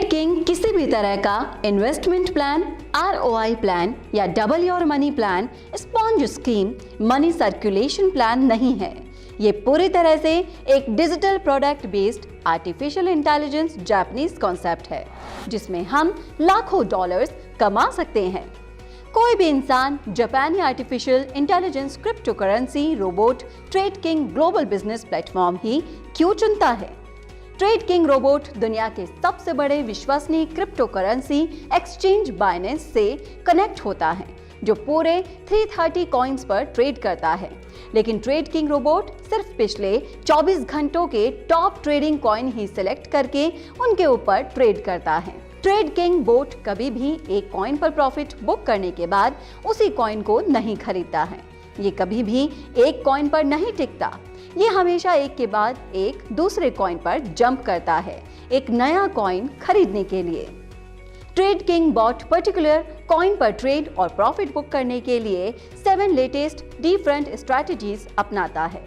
Trade king किसी भी तरह का इन्वेस्टमेंट प्लान, ROI प्लान या double your money plan, sponge scheme, money circulation plan नहीं है। ये पूरी तरह से एक digital product based artificial intelligence Japanese concept है, जिसमें हम लाखों डॉलर्स कमा सकते हैं। कोई भी इंसान जापानी artificial intelligence crypto currency robot trading global business platform ही क्यों चुनता है? ट्रेड किंग रोबोट दुनिया के सबसे बड़े विश्वसनीय क्रिप्टो करेंसी एक्सचेंज बाइनेंस से कनेक्ट होता है, जो पूरे 330 कॉइन्स पर ट्रेड करता है। लेकिन ट्रेड किंग रोबोट सिर्फ पिछले 24 घंटों के टॉप ट्रेडिंग कॉइन ही सिलेक्ट करके उनके ऊपर ट्रेड करता है। ट्रेड किंग बोट कभी भी एक कॉइन पर प्रॉफिट बुक करने के बाद उसी कॉइन को नहीं खरीदता है। ये कभी भी एक कॉइन पर नहीं टिकता। ये हमेशा एक के बाद एक दूसरे कॉइन पर जंप करता है, एक नया कॉइन खरीदने के लिए। Trading bot particular coin पर ट्रेड और प्रॉफिट बुक करने के लिए 7 लेटेस्ट डिफरेंट स्ट्रैटेजीज अपनाता है।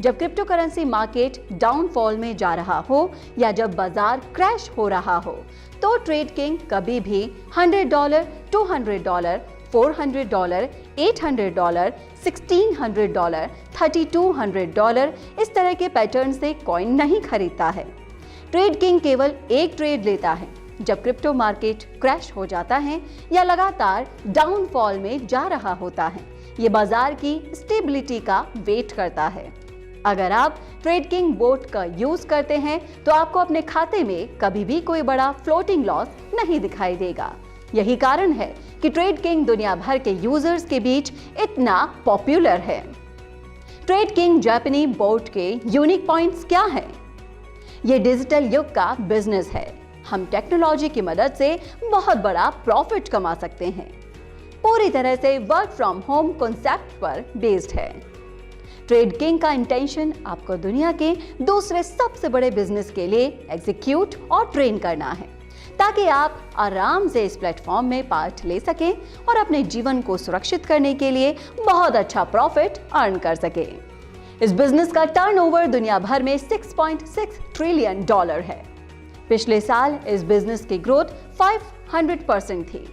जब क्रिप्टो करेंसी मार्केट डाउनफॉल में जा रहा हो या जब बाजार क्रैश हो रहा हो, तो ट्रेड किंग कभी भी $100, $200, $400, $800, $1,600, $3,200 इस तरह के पैटर्न से कॉइन नहीं खरीदता है। ट्रेड किंग केवल एक ट्रेड लेता है जब क्रिप्टो मार्केट क्रैश हो जाता है या लगातार डाउनफॉल में जा रहा होता है। ये बाजार की स्टेबिलिटी का वेट करता है। अगर आप ट्रेड किंग बोट का यूज करते हैं तो आपको अपने खाते में कभी भी कोई बड़ा फ्लोटिंग लॉस नहीं दिखाई देगा। यही कारण है कि ट्रेड किंग दुनिया भर के यूजर्स के बीच इतना पॉपुलर है। ट्रेड किंग जापानी बोट के यूनिक पॉइंट्स क्या है? ये डिजिटल युग का बिजनेस है। हम टेक्नोलॉजी की मदद से बहुत बड़ा प्रॉफिट कमा सकते हैं। पूरी तरह से वर्क फ्रॉम होम कॉन्सेप्ट पर बेस्ड है। ट्रेड किंग का इंटेंशन आपको दुनिया के दूसरे सबसे बड़े बिजनेस के लिए एग्जीक्यूट और ट्रेन करना है, ताकि आप आराम से इस प्लेटफॉर्म में पार्ट ले सकें और अपने जीवन को सुरक्षित करने के लिए बहुत अच्छा प्रॉफिट अर्न कर सकें। इस बिजनेस का टर्नओवर दुनिया भर में $6.6 ट्रिलियन है। पिछले साल इस बिजनेस की ग्रोथ 500% थी।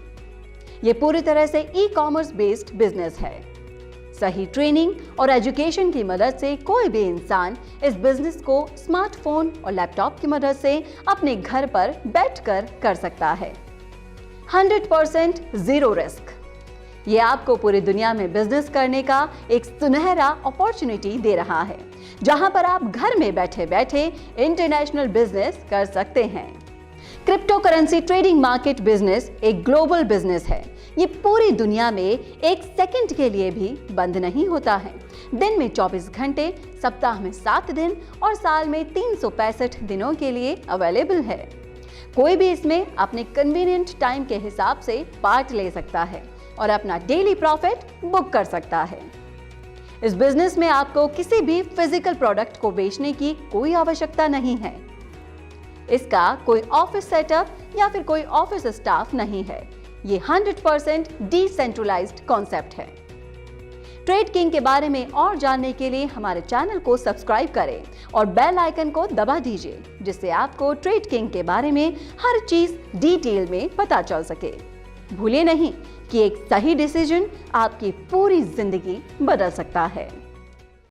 ये पूरी तरह से ई-कॉमर्स बेस्ड बिजनेस है। सही ट्रेनिंग और एजुकेशन की मदद से कोई भी इंसान इस बिजनेस को स्मार्टफोन और लैपटॉप की मदद से अपने घर पर बैठकर कर सकता है। 100% जीरो रिस्क। ये आपको पूरी दुनिया में बिजनेस करने का एक सुनहरा अपॉर्चुनिटी दे रहा है, जहां पर आप घर में बैठे बैठे इंटरनेशनल बिजनेस कर सकते हैं। Crypto currency trading market business एक ग्लोबल बिजनेस है। ये पूरी दुनिया में एक सेकंड के लिए भी बंद नहीं होता है। दिन में 24 घंटे, सप्ताह में 7 दिन और साल में 365 दिनों के लिए अवेलेबल है। कोई भी इसमें अपने कन्वीनियंट टाइम के हिसाब से पार्ट ले सकता है और अपना डेली प्रॉफिट बुक कर सकता है। इस बिजनेस में आपको किसी भी फिजिकल प्रोडक्ट को बेचने की कोई आवश्यकता नहीं है। इसका कोई ऑफिस सेटअप या फिर कोई ऑफिस स्टाफ नहीं है। ये 100% डिसेंट्रलाइज्ड कॉन्सेप्ट है। ट्रेड किंग के बारे में और जानने के लिए हमारे चैनल को सब्सक्राइब करें और बेल आइकन को दबा दीजिए, जिससे आपको ट्रेड किंग के बारे में हर चीज डिटेल में पता चल सके। भूलिए नहीं कि एक सही डिसीजन आपकी पूरी जिंदगी बदल सकता है।